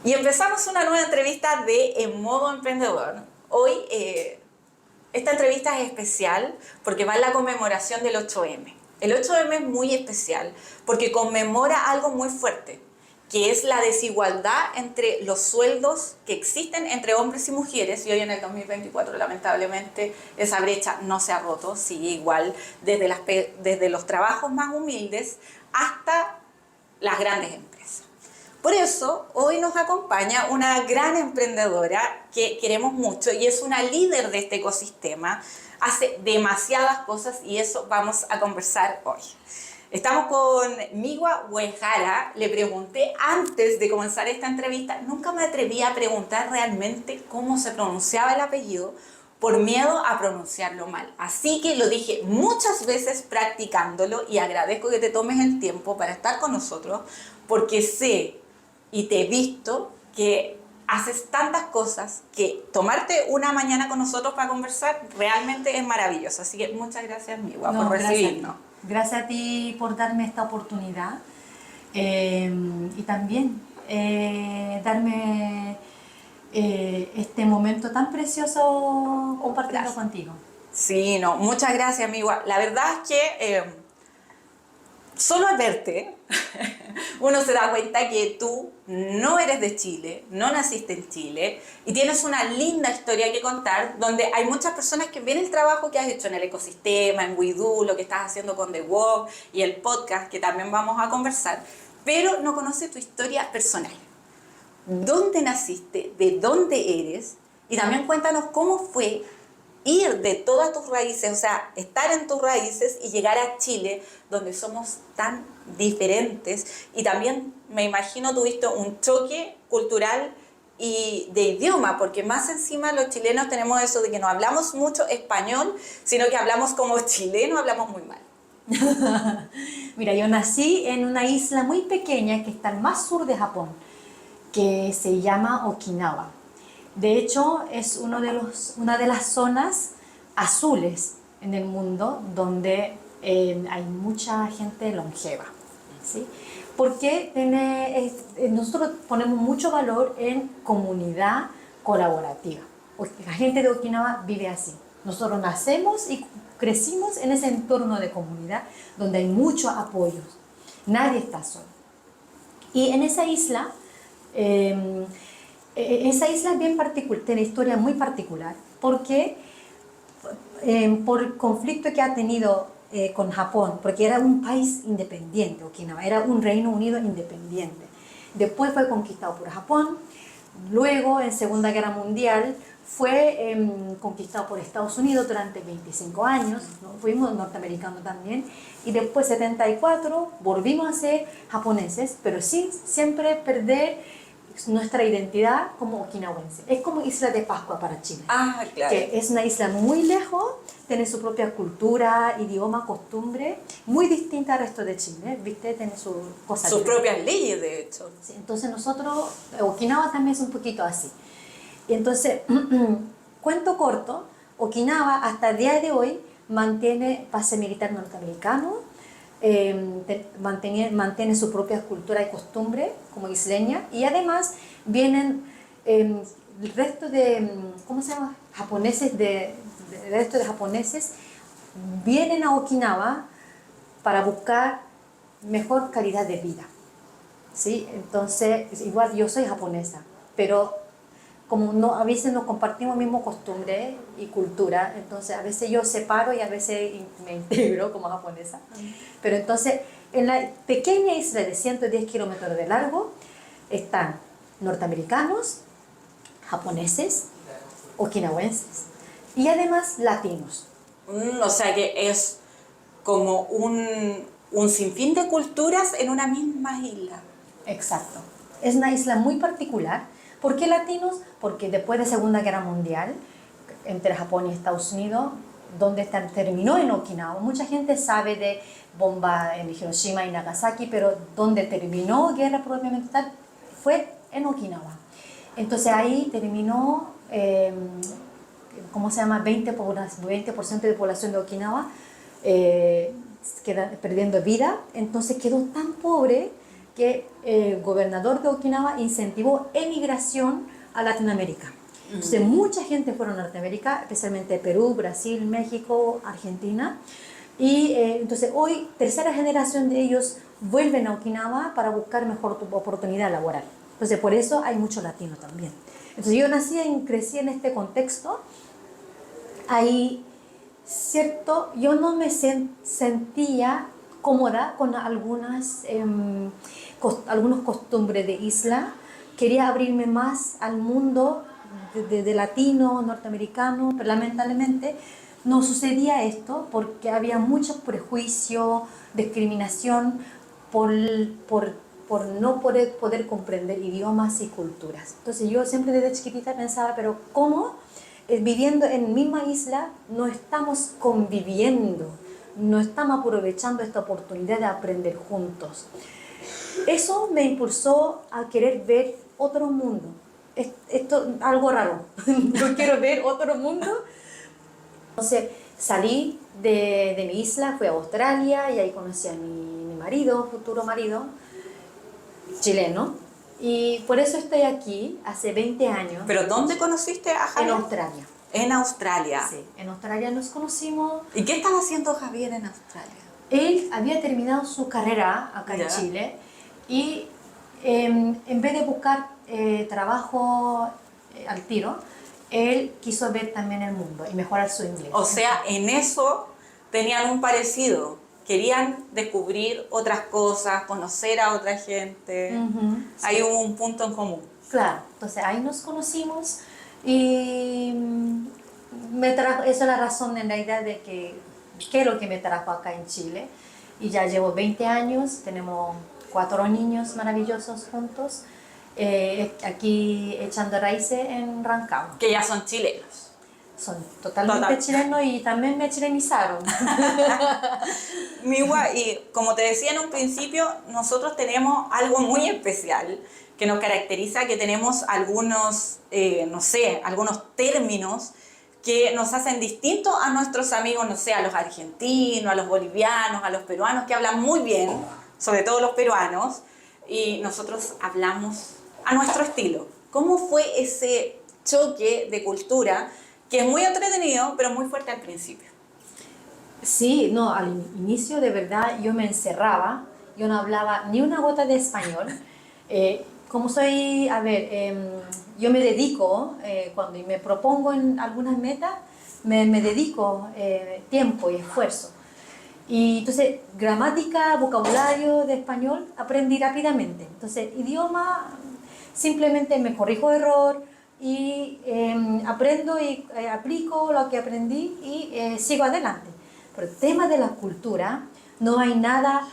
Y empezamos una nueva entrevista de En Modo Emprendedor. Hoy esta entrevista es especial porque va en la conmemoración del 8M. El 8M es muy especial porque conmemora algo muy fuerte, que es la desigualdad entre los sueldos que existen entre hombres y mujeres, y hoy en el 2024 lamentablemente esa brecha no se ha roto, sigue igual desde los trabajos más humildes hasta las grandes empresas. Por eso, hoy nos acompaña una gran emprendedora que queremos mucho y es una líder de este ecosistema, hace demasiadas cosas y eso vamos a conversar hoy. Estamos con Miwa Uehara. Le pregunté antes de comenzar esta entrevista, nunca me atreví a preguntar realmente cómo se pronunciaba el apellido por miedo a pronunciarlo mal. Así que lo dije muchas veces practicándolo y agradezco que te tomes el tiempo para estar con nosotros porque sé y te he visto que haces tantas cosas que tomarte una mañana con nosotros para conversar realmente es maravilloso. Así que muchas gracias, Miwa, por recibirnos. Gracias a ti por darme esta oportunidad y también darme este momento tan precioso compartiendo contigo. Sí, no, muchas gracias, Miwa. La verdad es que solo al verte, uno se da cuenta que tú no eres de Chile, no naciste en Chile y tienes una linda historia que contar donde hay muchas personas que ven el trabajo que has hecho en el ecosistema, en WeDo, lo que estás haciendo con The Walk y el podcast que también vamos a conversar, pero no conoce tu historia personal. ¿Dónde naciste? ¿De dónde eres? Y también cuéntanos cómo fue ir de todas tus raíces, o sea, estar en tus raíces y llegar a Chile, donde somos tan diferentes. Y también me imagino tuviste un choque cultural y de idioma, porque más encima los chilenos tenemos eso de que no hablamos mucho español, sino que hablamos como chilenos, hablamos muy mal. Mira, yo nací en una isla muy pequeña que está al más sur de Japón, que se llama Okinawa. De hecho, es una de las zonas azules en el mundo donde hay mucha gente longeva, ¿sí? Porque nosotros ponemos mucho valor en comunidad colaborativa. La gente de Okinawa vive así. Nosotros nacemos y crecimos en ese entorno de comunidad donde hay muchos apoyos. Nadie está solo. Y en esa isla es bien particular, tiene historia muy particular, porque por el conflicto que ha tenido con Japón, porque era un país independiente, Okinawa, era un Reino Unido independiente. Después fue conquistado por Japón, luego en Segunda Guerra Mundial fue conquistado por Estados Unidos durante 25 años, ¿no? Fuimos norteamericanos también, y después 74 volvimos a ser japoneses, pero sin siempre perder nuestra identidad como okinawense. Es como Isla de Pascua para Chile. Ah, claro. Que es una isla muy lejos, tiene su propia cultura, idioma, costumbre, muy distinta al resto de Chile, ¿viste? Tiene sus cosas. Sus propias leyes, de hecho. Sí, entonces nosotros, Okinawa también es un poquito así. Y entonces, cuento corto, Okinawa hasta el día de hoy mantiene base militar norteamericano, mantiene su propia cultura y costumbre como isleña, y además vienen el resto de, ¿cómo se llama? Japoneses, el resto de japoneses vienen a Okinawa para buscar mejor calidad de vida, ¿sí? Entonces, igual yo soy japonesa, pero como no, a veces no compartimos mismo costumbre y cultura, entonces a veces yo separo y a veces me integro como japonesa. Pero entonces, en la pequeña isla de 110 kilómetros de largo, están norteamericanos, japoneses, okinawenses y además latinos. O sea que es como un sinfín de culturas en una misma isla. Exacto. Es una isla muy particular. ¿Por qué latinos? Porque después de Segunda Guerra Mundial, entre Japón y Estados Unidos, donde terminó en Okinawa, mucha gente sabe de bomba en Hiroshima y Nagasaki, pero donde terminó guerra propiamente tal fue en Okinawa. Entonces ahí terminó, ¿cómo se llama? 20% de población de Okinawa perdiendo vida. Entonces quedó tan pobre que el gobernador de Okinawa incentivó emigración a Latinoamérica. Entonces mucha gente fueron a Norteamérica, especialmente Perú, Brasil, México, Argentina. Y entonces hoy tercera generación de ellos vuelven a Okinawa para buscar mejor oportunidad laboral. Entonces por eso hay mucho latino también. Entonces yo crecí en este contexto. Ahí, cierto, yo no me sentía cómoda con algunos costumbres de isla. Quería abrirme más al mundo de latino, norteamericano, pero lamentablemente no sucedía esto porque había mucho prejuicio, discriminación por no poder comprender idiomas y culturas. Entonces yo siempre desde chiquitita pensaba, pero ¿cómo viviendo en la misma isla no estamos conviviendo, no estamos aprovechando esta oportunidad de aprender juntos? Eso me impulsó a querer ver otro mundo. Esto algo raro. Yo quiero ver otro mundo. Entonces salí de mi isla, fui a Australia y ahí conocí a mi marido, futuro marido, chileno. Y por eso estoy aquí, hace 20 años. ¿Pero dónde conociste a Javier? En Australia. En Australia. Sí, en Australia nos conocimos. ¿Y qué estaba haciendo Javier en Australia? Él había terminado su carrera acá en Chile y en vez de buscar trabajo al tiro, él quiso ver también el mundo y mejorar su inglés. O sea, en eso tenían un parecido. Querían descubrir otras cosas, conocer a otra gente. Hay un punto en común. Claro, entonces ahí nos conocimos y esa es la razón en realidad de qué es lo que me trajo acá en Chile. Y ya llevo 20 años, tenemos 4 niños maravillosos juntos, aquí echando raíces en Rancagua. Que ya son chilenos. Son totalmente chilenos y también me chilenizaron. Miwa, y como te decía en un principio, nosotros tenemos algo muy especial que nos caracteriza, que tenemos algunos, no sé, algunos términos que nos hacen distintos a nuestros amigos, no sé, a los argentinos, a los bolivianos, a los peruanos, que hablan muy bien, sobre todo los peruanos, y nosotros hablamos a nuestro estilo. ¿Cómo fue ese choque de cultura, que es muy entretenido, pero muy fuerte al principio? Sí, no, al inicio de verdad yo me encerraba, yo no hablaba ni una gota de español. Como soy, yo me dedico, cuando me propongo en algunas metas, me dedico tiempo y esfuerzo. Y entonces, gramática, vocabulario de español, aprendí rápidamente. Entonces, idioma, simplemente me corrijo error y aprendo y aplico lo que aprendí y sigo adelante. Pero el tema de la cultura, no hay nada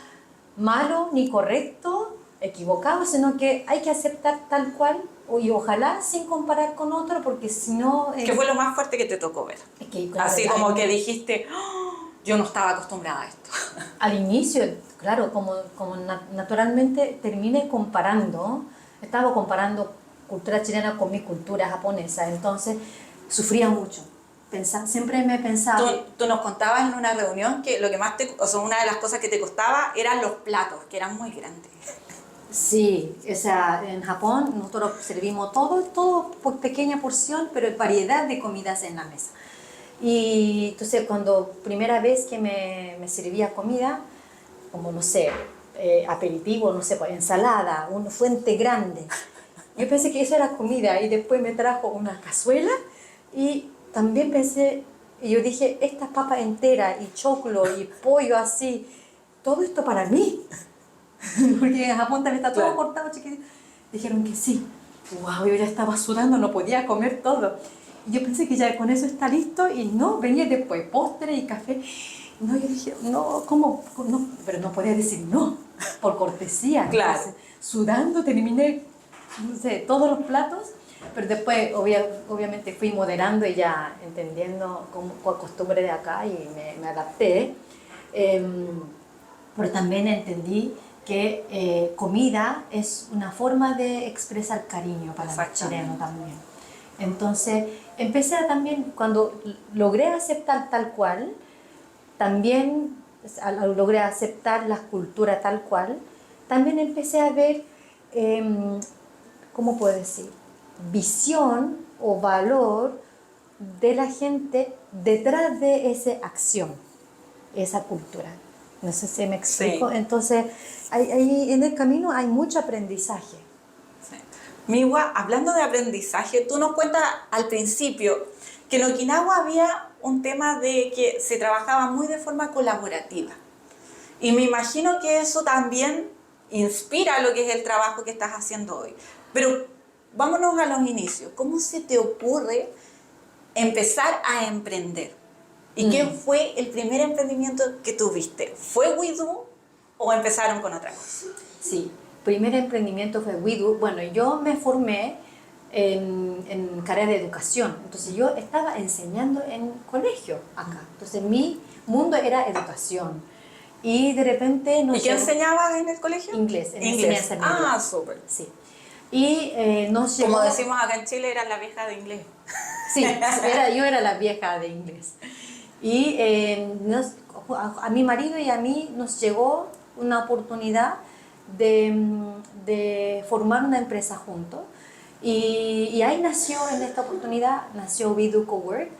malo ni correcto, equivocado, sino que hay que aceptar tal cual y ojalá sin comparar con otro, porque si no... ¿Qué fue lo más fuerte que te tocó ver? Claro, así como que dijiste, "Oh, yo no estaba acostumbrada a esto". Al inicio, claro, como naturalmente terminé estaba comparando cultura chilena con mi cultura japonesa, entonces sufría mucho. Siempre me pensaba... Tú nos contabas en una reunión que lo que más una de las cosas que te costaba eran los platos, que eran muy grandes. Sí, o sea, en Japón nosotros servimos todo por pequeña porción, pero variedad de comidas en la mesa. Y entonces cuando primera vez que me servía comida, como no sé, aperitivo, no sé, ensalada, una fuente grande, yo pensé que eso era comida y después me trajo una cazuela y también pensé, y yo dije, esta papa entera y choclo y pollo así, todo esto para mí. Porque en Japón también está todo cortado, chiquitito. Dijeron que sí. Wow, yo ya estaba sudando, no podía comer todo. Y yo pensé que ya con eso está listo y no, venía después postre y café. No, yo dije, no, ¿cómo? No, pero no podía decir no, por cortesía. Claro. Entonces, sudando terminé, no sé, todos los platos, pero después obviamente fui moderando y ya entendiendo con costumbre de acá y me adapté. Pero también entendí que comida es una forma de expresar cariño para el chileno también. Entonces, empecé también, cuando logré aceptar tal cual, también logré aceptar la cultura tal cual, también empecé a ver, ¿cómo puedo decir? Visión o valor de la gente detrás de esa acción, esa cultura. No sé si me explico. Sí. Entonces, ahí en el camino hay mucho aprendizaje. Sí. Miwa, hablando de aprendizaje, tú nos cuentas al principio que en Okinawa había un tema de que se trabajaba muy de forma colaborativa. Y me imagino que eso también inspira lo que es el trabajo que estás haciendo hoy. Pero vámonos a los inicios. ¿Cómo se te ocurre empezar a emprender? ¿Y qué fue el primer emprendimiento que tuviste? ¿Fue WeDo o empezaron con otra cosa? Sí, primer emprendimiento fue WeDo. Bueno, yo me formé en carrera de educación, entonces yo estaba enseñando en colegio acá. Entonces mi mundo era educación. Y de repente ¿Y qué enseñabas en el colegio? Inglés, en Inglés. enseñanza media. Ah, súper. Sí. Y nos llegó... Como decimos acá en Chile, eras la vieja de inglés. Sí, yo era la vieja de inglés. Y a mi marido y a mí nos llegó una oportunidad de formar una empresa juntos. Y ahí nació, en esta oportunidad, nació WeDo Cowork.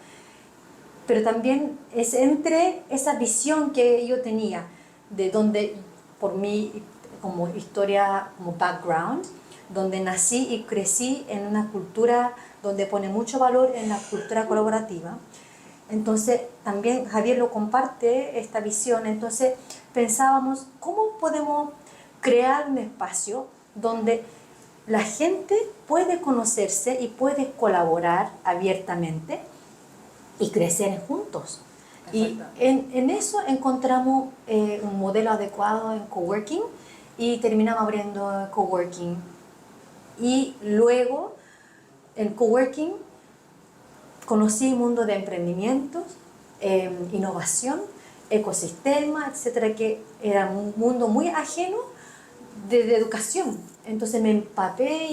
Pero también es entre esa visión que yo tenía, de donde, por mí, como historia, como background, donde nací y crecí en una cultura donde pone mucho valor en la cultura colaborativa. Entonces, también Javier lo comparte, esta visión. Entonces, pensábamos, ¿cómo podemos crear un espacio donde la gente puede conocerse y puede colaborar abiertamente y crecer juntos? Y en eso encontramos un modelo adecuado en coworking y terminamos abriendo coworking. Y luego, en coworking, conocí el mundo de emprendimientos, innovación, ecosistema, etcétera, que era un mundo muy ajeno de educación. Entonces me empapé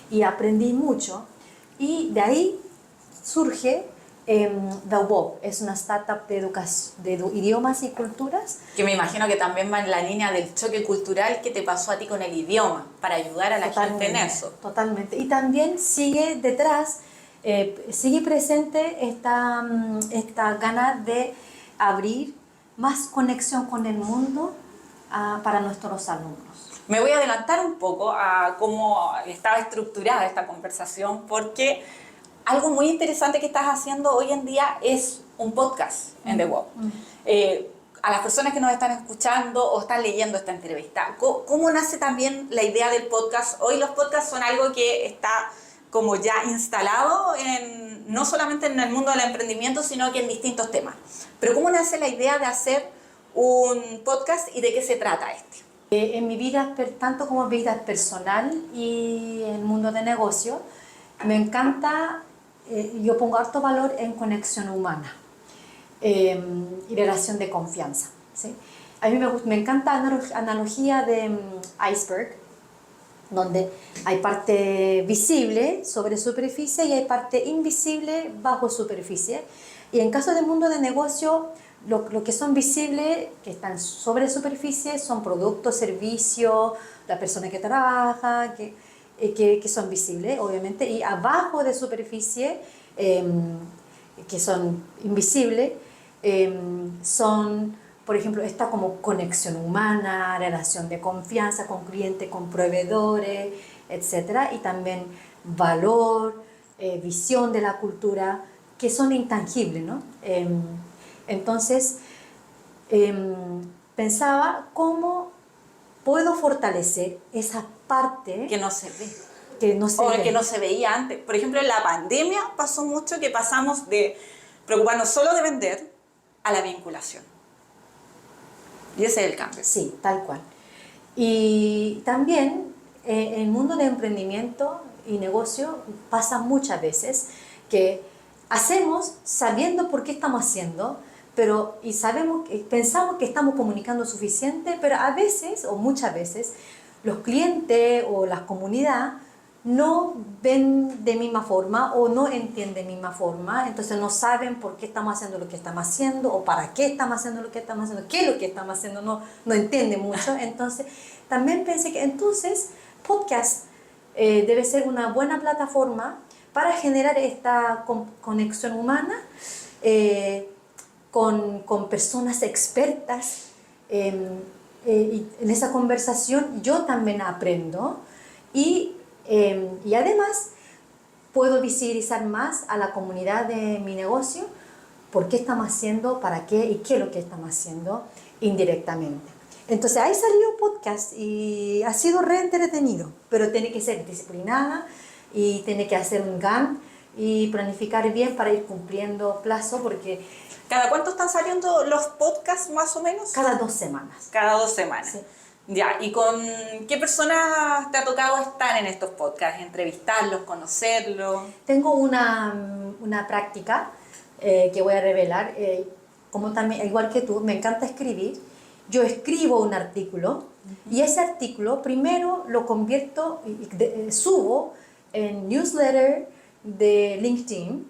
y aprendí mucho. Y de ahí surge The WOW, es una startup de idiomas y culturas. Que me imagino que también va en la línea del choque cultural que te pasó a ti con el idioma, para ayudar a la gente en eso. Totalmente. Y también sigue detrás, sigue presente esta gana de abrir más conexión con el mundo para nuestros alumnos. Me voy a adelantar un poco a cómo estaba estructurada esta conversación, porque algo muy interesante que estás haciendo hoy en día es un podcast en The WOW. A las personas que nos están escuchando o están leyendo esta entrevista, ¿cómo nace también la idea del podcast? Hoy los podcasts son algo que está como ya instalado no solamente en el mundo del emprendimiento, sino que en distintos temas. Pero ¿cómo nace la idea de hacer un podcast y de qué se trata este? En mi vida, tanto como vida personal y en el mundo de negocio, me encanta, yo pongo harto valor en conexión humana y relación de confianza, ¿sí? A mí me encanta la analogía de iceberg, donde hay parte visible sobre superficie y hay parte invisible bajo superficie. Y en caso del mundo de negocio, lo que son visibles, que están sobre superficie, son productos, servicios, la persona que trabaja, que son visibles, obviamente. Y abajo de superficie, que son invisibles, son, por ejemplo, esta como conexión humana, relación de confianza con clientes, con proveedores, etc. Y también valor, visión de la cultura, que son intangibles, ¿no? Entonces, pensaba cómo puedo fortalecer esa parte Que no se ve. que no se ve. Que no se veía antes. Por ejemplo, en la pandemia pasó mucho que pasamos de preocuparnos solo de vender a la vinculación. Y ese es el cambio. Sí, tal cual. Y también en el mundo de emprendimiento y negocio pasa muchas veces que hacemos sabiendo por qué estamos haciendo, pero pensamos que estamos comunicando suficiente, pero a veces o muchas veces los clientes o la comunidad no ven de misma forma o no entienden de misma forma, entonces no saben por qué estamos haciendo lo que estamos haciendo o para qué estamos haciendo lo que estamos haciendo, qué es lo que estamos haciendo, no entienden mucho. Entonces también pensé que entonces podcast debe ser una buena plataforma para generar esta conexión humana con personas expertas. Y en esa conversación yo también aprendo y además puedo visibilizar más a la comunidad de mi negocio por qué estamos haciendo, para qué y qué es lo que estamos haciendo indirectamente. Entonces ahí salió un podcast y ha sido re entretenido, pero tiene que ser disciplinada y tiene que hacer un GAN y planificar bien para ir cumpliendo plazo, porque ¿Cada cuánto están saliendo los podcasts más o menos? cada 2 semanas. Cada 2 semanas. Sí. Ya, ¿y con qué personas te ha tocado estar en estos podcasts? ¿Entrevistarlos, conocerlos? Tengo una práctica que voy a revelar, como también, igual que tú, me encanta escribir. Yo escribo un artículo y ese artículo primero lo convierto, subo en newsletter de LinkedIn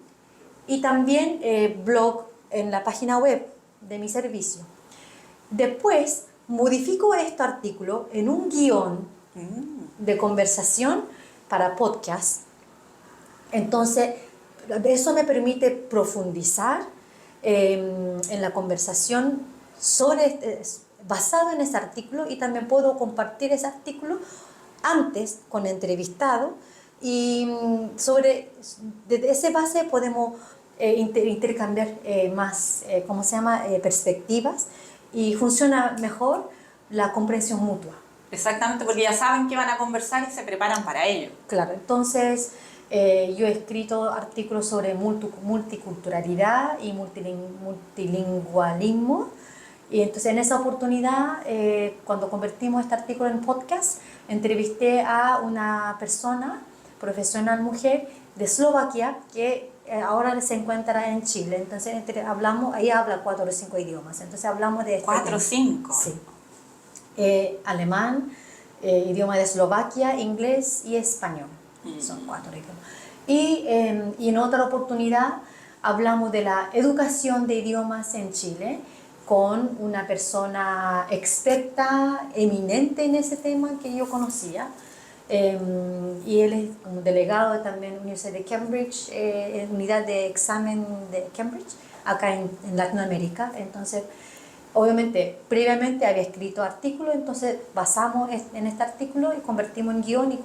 y también blog en la página web de mi servicio. Después modifico este artículo en un guión de conversación para podcast. Entonces, eso me permite profundizar en la conversación basado en ese artículo, y también puedo compartir ese artículo antes con el entrevistado y desde esa base podemos intercambiar más, perspectivas, y funciona mejor la comprensión mutua. Exactamente, porque ya saben que van a conversar y se preparan para ello. Claro, entonces yo he escrito artículos sobre multiculturalidad y multilingualismo, y entonces en esa oportunidad, cuando convertimos este artículo en podcast, entrevisté a una persona, profesional mujer de Eslovaquia, que ahora se encuentra en Chile. Entonces hablamos, ahí habla 4 o 5 idiomas, entonces hablamos de 4 o 5. Sí. Alemán, idioma de Eslovaquia, inglés y español. Son 4 idiomas. Y en otra oportunidad hablamos de la educación de idiomas en Chile con una persona experta, eminente en ese tema que yo conocía. Y él es como delegado también de la Universidad de Cambridge, unidad de examen de Cambridge, acá en Latinoamérica. Entonces, obviamente, previamente había escrito artículos, entonces basamos en este artículo y convertimos en guión y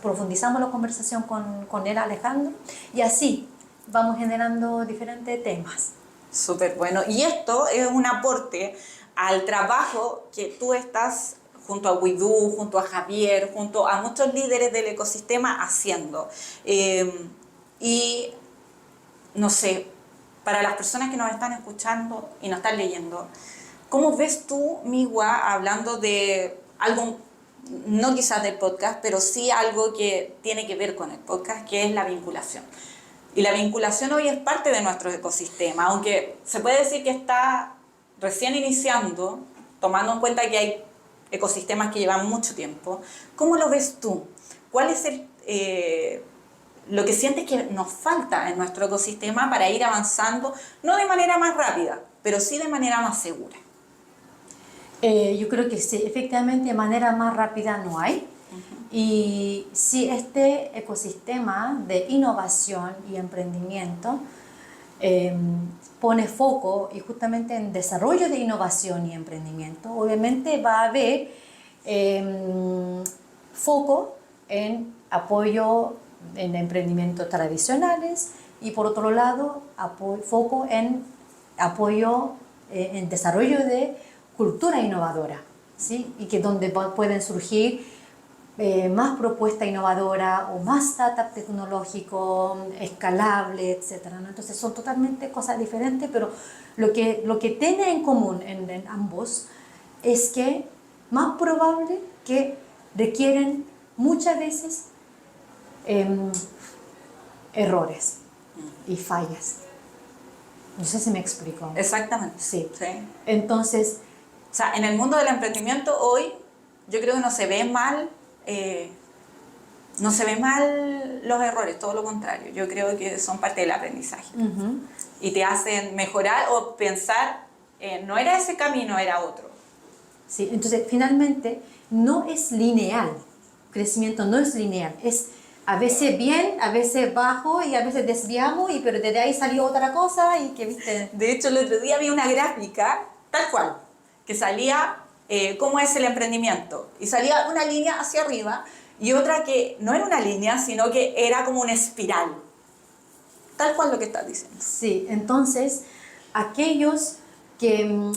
profundizamos la conversación con él, Alejandro, y así vamos generando diferentes temas. Súper bueno. Y esto es un aporte al trabajo que tú estás junto a Widoo, junto a Javier, junto a muchos líderes del ecosistema haciendo. Y no sé, para las personas que nos están escuchando y nos están leyendo, ¿cómo ves tú, Migua, hablando de algo, no quizás del podcast, pero sí algo que tiene que ver con el podcast, que es la vinculación? Y la vinculación hoy es parte de nuestro ecosistema, aunque se puede decir que está recién iniciando, tomando en cuenta que hay ecosistemas que llevan mucho tiempo. ¿Cómo lo ves tú? ¿Cuál es lo que sientes que nos falta en nuestro ecosistema para ir avanzando, no de manera más rápida, pero sí de manera más segura? Yo creo que sí, efectivamente de manera más rápida no hay. Y si este ecosistema de innovación y emprendimiento pone foco y justamente en desarrollo de innovación y emprendimiento, obviamente va a haber foco en apoyo en emprendimientos tradicionales, y por otro lado foco en apoyo en desarrollo de cultura innovadora, ¿sí? Y que donde pueden surgir más propuesta innovadora o más startup tecnológico, escalable, etc., ¿no? Entonces son totalmente cosas diferentes, pero lo que tiene en común en ambos es que más probable que requieren muchas veces errores y fallas. No sé si me explico. Exactamente. Sí. Sí. Entonces, o sea, en el mundo del emprendimiento hoy, yo creo que no se ve mal no se ve mal los errores, todo lo contrario. Yo creo que son parte del aprendizaje. Y te hacen mejorar o pensar, no era ese camino, era otro. Sí, entonces finalmente no es lineal. Crecimiento no es lineal. Es a veces bien, a veces bajo y a veces desviamos, pero desde ahí salió otra cosa y que, viste. De hecho, el otro día vi una gráfica, tal cual, que salía cómo es el emprendimiento. Y salía una línea hacia arriba y otra que no era una línea, sino que era como una espiral. Tal cual lo que estás diciendo. Sí, entonces aquellos que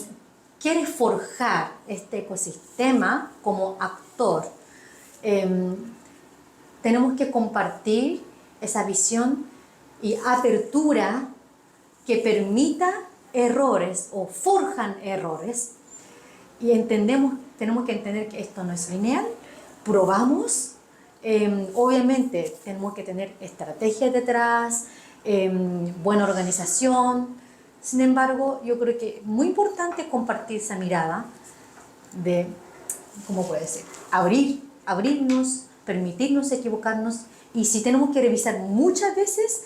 quieren forjar este ecosistema como actor, tenemos que compartir esa visión y apertura que permita errores o forjan errores. Y tenemos que entender que esto no es lineal, probamos, obviamente tenemos que tener estrategias detrás, buena organización. Sin embargo, yo creo que es muy importante compartir esa mirada de, ¿cómo puede ser? Abrirnos, permitirnos equivocarnos, y si tenemos que revisar muchas veces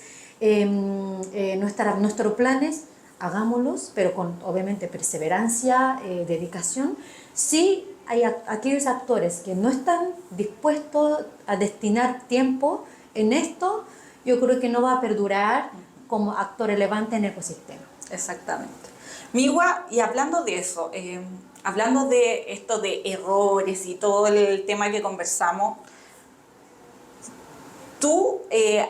nuestros planes, hagámoslos, pero con obviamente perseverancia, dedicación. Si hay aquellos actores que no están dispuestos a destinar tiempo en esto, yo creo que no va a perdurar como actor relevante en el ecosistema. Exactamente. Migua, y hablando de eso, hablando de esto de errores y todo el tema que conversamos, tú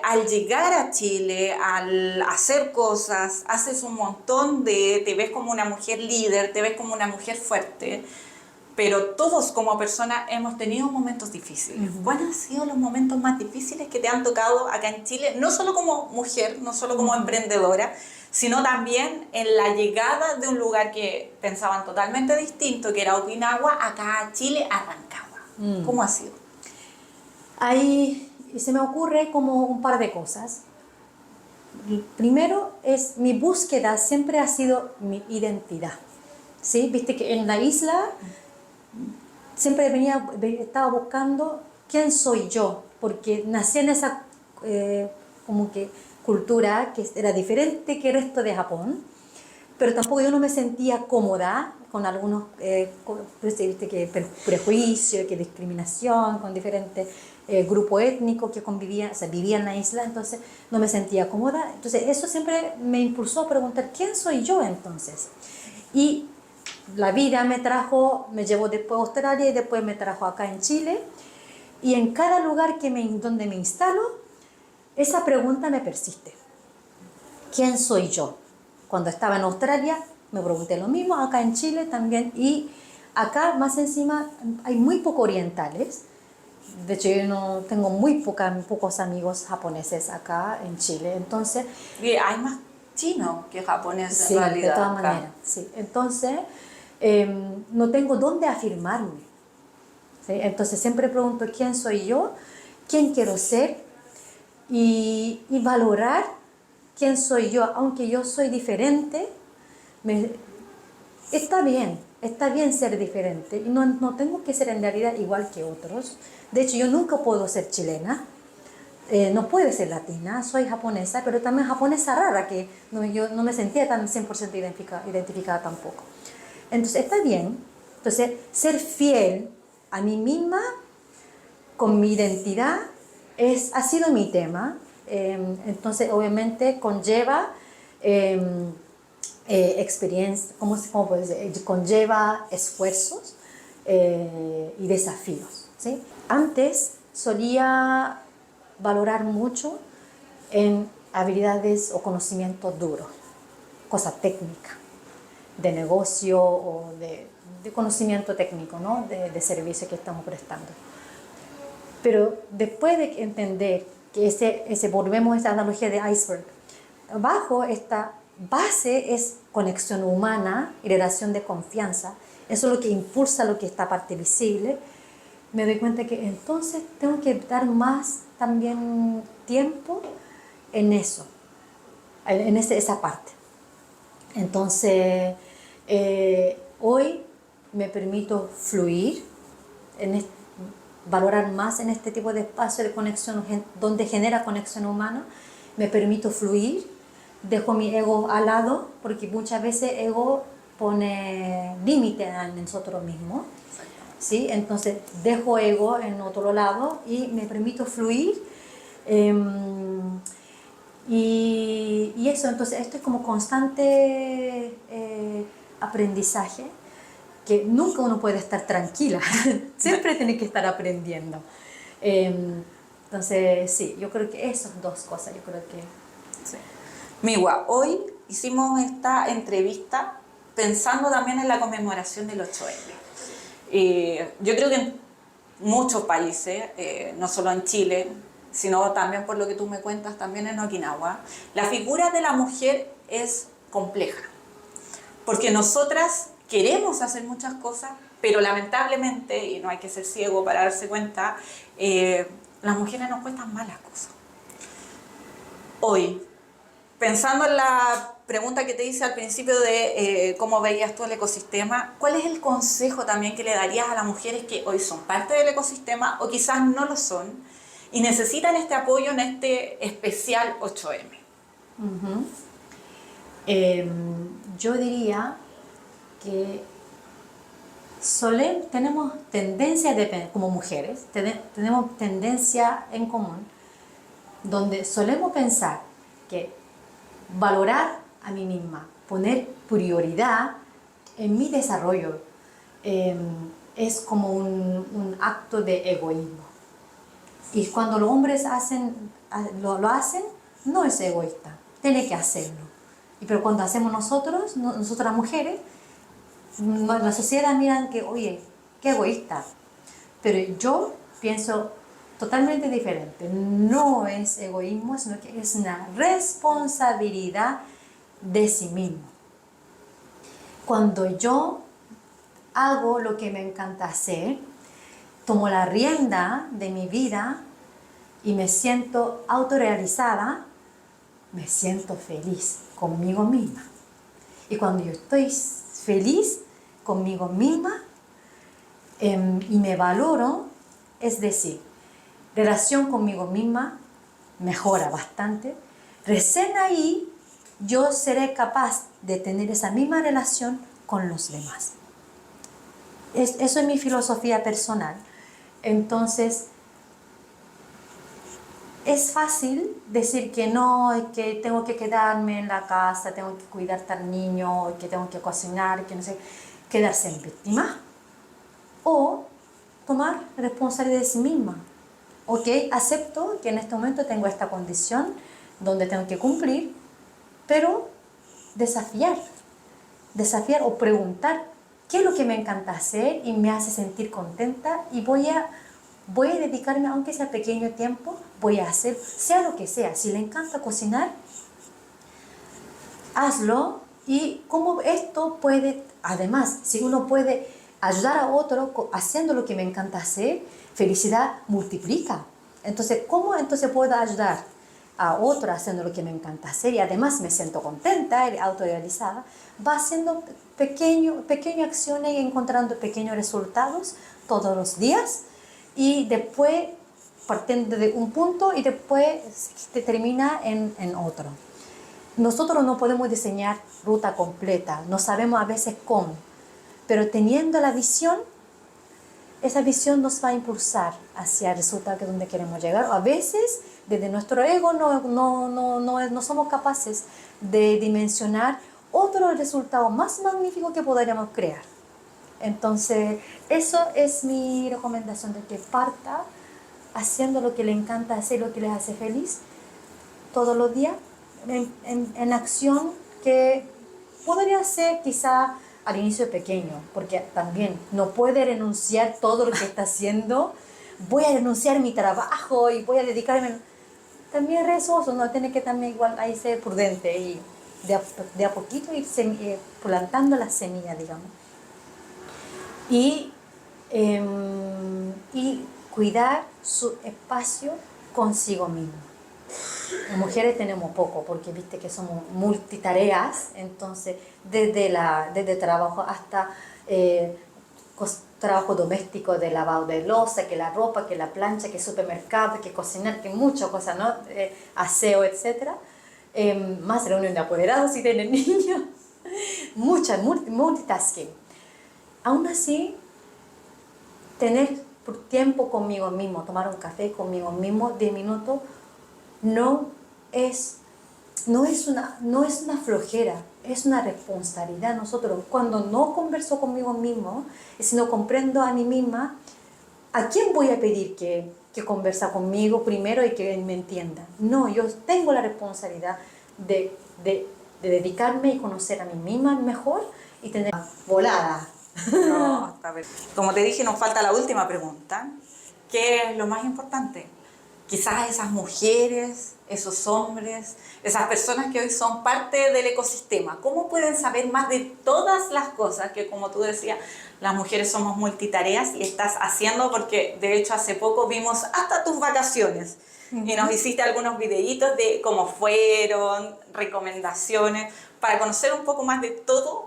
al llegar a Chile, al hacer cosas, haces un montón te ves como una mujer líder, te ves como una mujer fuerte, pero todos como personas hemos tenido momentos difíciles. ¿Cuáles han sido los momentos más difíciles que te han tocado acá en Chile? No solo como mujer, no solo como emprendedora, sino también en la llegada de un lugar que pensaban totalmente distinto, que era Okinawa, acá a Chile, a Rancagua. ¿Cómo ha sido? Ahí se me ocurre como un par de cosas. Primero es mi búsqueda, siempre ha sido mi identidad. ¿Sí? Viste que en la isla siempre estaba buscando quién soy yo, porque nací en esa como que cultura que era diferente que el resto de Japón, pero tampoco yo no me sentía cómoda con algunos ¿viste? Prejuicios, que discriminación, con diferentes grupos étnicos que convivían, o sea, vivían en la isla, entonces no me sentía cómoda. Entonces eso siempre me impulsó a preguntar quién soy yo entonces. Y la vida me llevó después a Australia y después me trajo acá en Chile, y en cada lugar donde me instalo, esa pregunta me persiste. ¿Quién soy yo? Cuando estaba en Australia me pregunté lo mismo, acá en Chile también, y acá más encima hay muy pocos orientales. De hecho, yo no tengo pocos amigos japoneses acá en Chile, entonces... Y hay más chinos que japoneses, sí, en realidad. de todas maneras, sí. Entonces, no tengo dónde afirmarme. ¿Sí? Entonces, siempre pregunto quién soy yo, quién quiero ser, y valorar quién soy yo, aunque yo soy diferente. Está bien ser diferente, y no tengo que ser en realidad igual que otros. De hecho, yo nunca puedo ser chilena, no puedo ser latina, soy japonesa, pero también japonesa rara, que yo no me sentía tan 100% identificada tampoco. Entonces, está bien. Entonces, ser fiel a mí misma, con mi identidad, ha sido mi tema. Entonces, obviamente, conlleva experiencia, ¿cómo puede ser? Conlleva esfuerzos y desafíos, ¿sí? Antes solía valorar mucho en habilidades o conocimientos duros, cosas técnicas, de negocio o de conocimiento técnico, ¿no? de servicio que estamos prestando. Pero después de entender que volvemos a esta analogía de iceberg, bajo esta base es conexión humana y relación de confianza. Eso es lo que impulsa lo que está parte visible. Me doy cuenta que entonces tengo que dar más también tiempo en eso, en esa parte. Entonces, hoy me permito fluir valorar más en este tipo de espacio de conexión, donde genera conexión humana. Me permito fluir, dejo mi ego al lado, porque muchas veces ego pone límite en nosotros mismos. ¿Sí? Entonces dejo ego en otro lado y me permito fluir. Y eso, entonces esto es como constante aprendizaje, que nunca uno puede estar tranquila, siempre tiene que estar aprendiendo. Entonces, sí, yo creo que esas dos cosas, yo creo que... Sí. Migua, hoy hicimos esta entrevista pensando también en la conmemoración del 8M. Yo creo que en muchos países, no solo en Chile, sino también por lo que tú me cuentas, también en Okinawa, la figura de la mujer es compleja, porque nosotras queremos hacer muchas cosas, pero lamentablemente, y no hay que ser ciego para darse cuenta, las mujeres nos cuestan más las cosas. Hoy, pensando en la pregunta que te hice al principio de cómo veías tú el ecosistema, ¿cuál es el consejo también que le darías a las mujeres que hoy son parte del ecosistema o quizás no lo son y necesitan este apoyo en este especial 8M? Yo diría que tenemos tendencia, como mujeres, tenemos tendencia en común, donde solemos pensar que valorar a mí misma, poner prioridad en mi desarrollo, es como un acto de egoísmo. Y cuando los hombres lo hacen, no es egoísta, tiene que hacerlo. Pero cuando hacemos nosotras las mujeres, la sociedad mira que, oye, qué egoísta. Pero yo pienso totalmente diferente. No es egoísmo, sino que es una responsabilidad de sí mismo. Cuando yo hago lo que me encanta hacer, tomo la rienda de mi vida y me siento autorrealizada, me siento feliz conmigo misma. Y cuando yo estoy feliz conmigo misma y me valoro, es decir, relación conmigo misma mejora bastante, recién ahí yo seré capaz de tener esa misma relación con los demás. Eso es mi filosofía personal. Entonces, es fácil decir que no, que tengo que quedarme en la casa, tengo que cuidar al niño, que tengo que cocinar, que no sé, quedarse en víctima. O tomar responsabilidad de sí misma. Ok, acepto que en este momento tengo esta condición donde tengo que cumplir, pero desafiar o preguntar qué es lo que me encanta hacer y me hace sentir contenta y voy a dedicarme, aunque sea pequeño tiempo, voy a hacer, sea lo que sea. Si le encanta cocinar, hazlo. Y como esto puede, además, si uno puede ayudar a otro haciendo lo que me encanta hacer, felicidad multiplica. Entonces, ¿cómo entonces puedo ayudar a otro haciendo lo que me encanta hacer y además me siento contenta y autorrealizada? Va haciendo pequeñas acciones y encontrando pequeños resultados todos los días y después partiendo de un punto y después se termina en otro. Nosotros no podemos diseñar ruta completa, no sabemos a veces cómo, pero teniendo la visión, esa visión nos va a impulsar hacia el resultado que donde queremos llegar. A veces, desde nuestro ego, no somos capaces de dimensionar otro resultado más magnífico que podríamos crear. Entonces, eso es mi recomendación, de que parta haciendo lo que le encanta hacer, lo que les hace feliz, todos los días, en acción que podría ser quizá al inicio pequeño, porque también no puede renunciar todo lo que está haciendo. Voy a renunciar a mi trabajo y voy a dedicarme. También riesgoso, no tiene que también igual ahí ser prudente y de a poquito ir plantando las semillas, digamos. Y cuidar su espacio consigo mismo. Las mujeres tenemos poco, porque viste que somos multitareas, entonces desde trabajo hasta trabajo doméstico de lavado de loza, que la ropa, que la plancha, que supermercado, que cocinar, que muchas cosas, ¿no? Aseo, etcétera. Más reunión de apoderados si tienen niños. Mucha multitasking. Aún así, tener tiempo conmigo mismo, tomar un café conmigo mismo, 10 minutos, no es una flojera, es una responsabilidad. Nosotros, cuando no converso conmigo mismo, si no comprendo a mí misma, ¿a quién voy a pedir que conversa conmigo primero y que me entienda? No, yo tengo la responsabilidad de dedicarme y conocer a mí misma mejor y tener volada. No, está bien. Como te dije, nos falta la última pregunta. ¿Qué es lo más importante? Quizás esas mujeres, esos hombres, esas personas que hoy son parte del ecosistema, ¿cómo pueden saber más de todas las cosas que, como tú decías, las mujeres somos multitareas y estás haciendo? Porque de hecho hace poco vimos hasta tus vacaciones y nos hiciste algunos videitos de cómo fueron, recomendaciones, para conocer un poco más de todas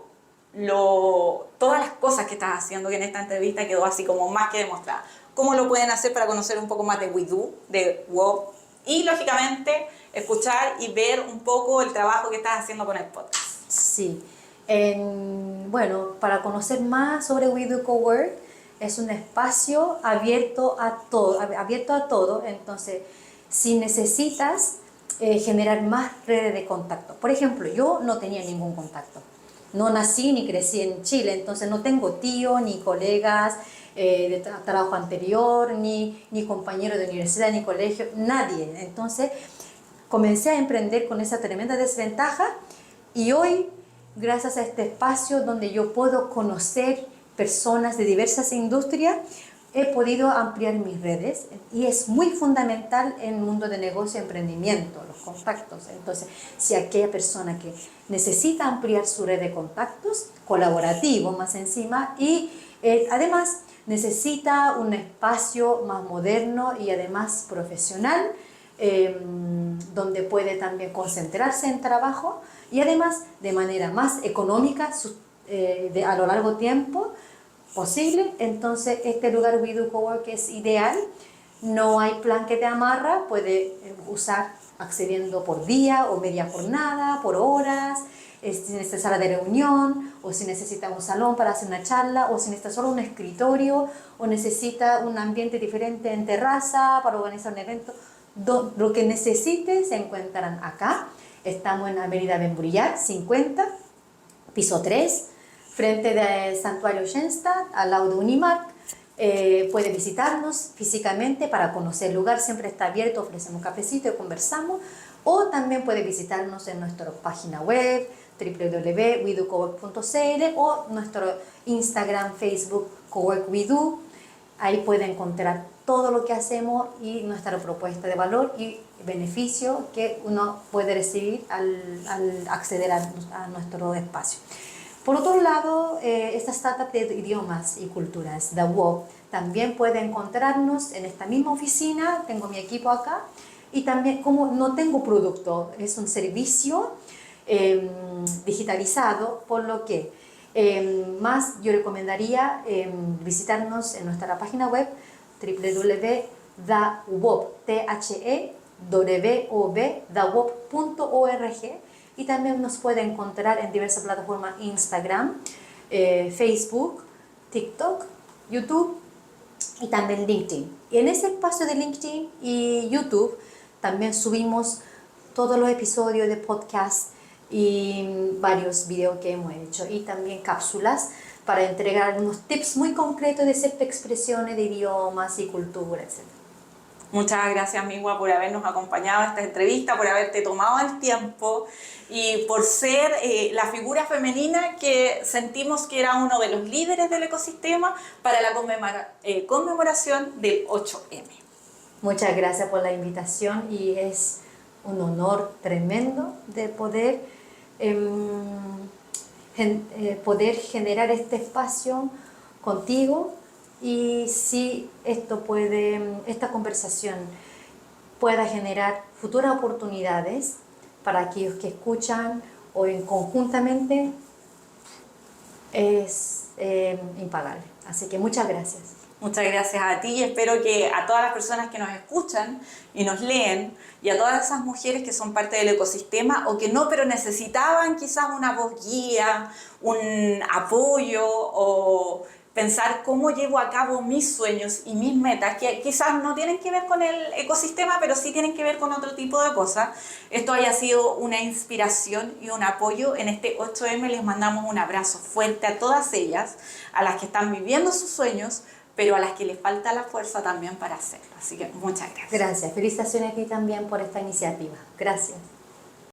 las cosas que estás haciendo, que en esta entrevista quedó así como más que demostrada. ¿Cómo lo pueden hacer para conocer un poco más de WeDo, de WOP? Y lógicamente escuchar y ver un poco el trabajo que estás haciendo con el podcast. Sí. Bueno, para conocer más sobre WeDo Cowork, es un espacio abierto a todo. Entonces, si necesitas generar más redes de contacto. Por ejemplo, yo no tenía ningún contacto. No nací ni crecí en Chile, entonces no tengo tío, ni colegas de trabajo anterior, ni compañeros de universidad, ni colegio, nadie. Entonces comencé a emprender con esa tremenda desventaja y hoy, gracias a este espacio donde yo puedo conocer personas de diversas industrias, he podido ampliar mis redes y es muy fundamental en el mundo de negocio y emprendimiento, los contactos. Entonces, si aquella persona que necesita ampliar su red de contactos, colaborativo más encima, y además necesita un espacio más moderno y además profesional, donde puede también concentrarse en trabajo y además de manera más económica a lo largo tiempo posible. Entonces este lugar WeDo Cowork es ideal, no hay plan que te amarra, puede usar accediendo por día o media jornada, por horas, si necesita sala de reunión o si necesita un salón para hacer una charla o si necesita solo un escritorio o necesita un ambiente diferente en terraza para organizar un evento. Lo que necesite se encuentran acá. Estamos en Avenida Benbrillar 50, piso 3, frente del Santuario Schoenstatt, al lado de Unimark. Puede visitarnos físicamente para conocer el lugar, siempre está abierto, ofrecemos cafecito y conversamos, o también puede visitarnos en nuestra página web www.wedocowork.cl o nuestro Instagram, Facebook, Cowork WeDo. Ahí puede encontrar todo lo que hacemos y nuestra propuesta de valor y beneficio que uno puede recibir al acceder a nuestro espacio. Por otro lado, esta startup de idiomas y culturas, The WOP, también puede encontrarnos en esta misma oficina. Tengo mi equipo acá y también, como no tengo producto, es un servicio digitalizado, por lo que más yo recomendaría visitarnos en nuestra página web www.thewop.org y también nos puede encontrar en diversas plataformas: Instagram, Facebook, TikTok, YouTube y también LinkedIn. Y en ese espacio de LinkedIn y YouTube también subimos todos los episodios de podcast y varios videos que hemos hecho y también cápsulas para entregar unos tips muy concretos de ciertas expresiones de idiomas y cultura, etc. Muchas gracias, Migua, por habernos acompañado a esta entrevista, por haberte tomado el tiempo y por ser la figura femenina que sentimos que era uno de los líderes del ecosistema para la conmemoración del 8M. Muchas gracias por la invitación y es un honor tremendo de poder generar este espacio contigo. Y si esta conversación pueda generar futuras oportunidades para aquellos que escuchan o conjuntamente, es impagable. Así que muchas gracias. Muchas gracias a ti y espero que a todas las personas que nos escuchan y nos leen y a todas esas mujeres que son parte del ecosistema o que no, pero necesitaban quizás una voz guía, un apoyo o pensar cómo llevo a cabo mis sueños y mis metas, que quizás no tienen que ver con el ecosistema, pero sí tienen que ver con otro tipo de cosas. Esto haya sido una inspiración y un apoyo en este 8M. Les mandamos un abrazo fuerte a todas ellas, a las que están viviendo sus sueños, pero a las que les falta la fuerza también para hacerlo. Así que muchas gracias. Gracias. Felicitaciones a ti también por esta iniciativa. Gracias.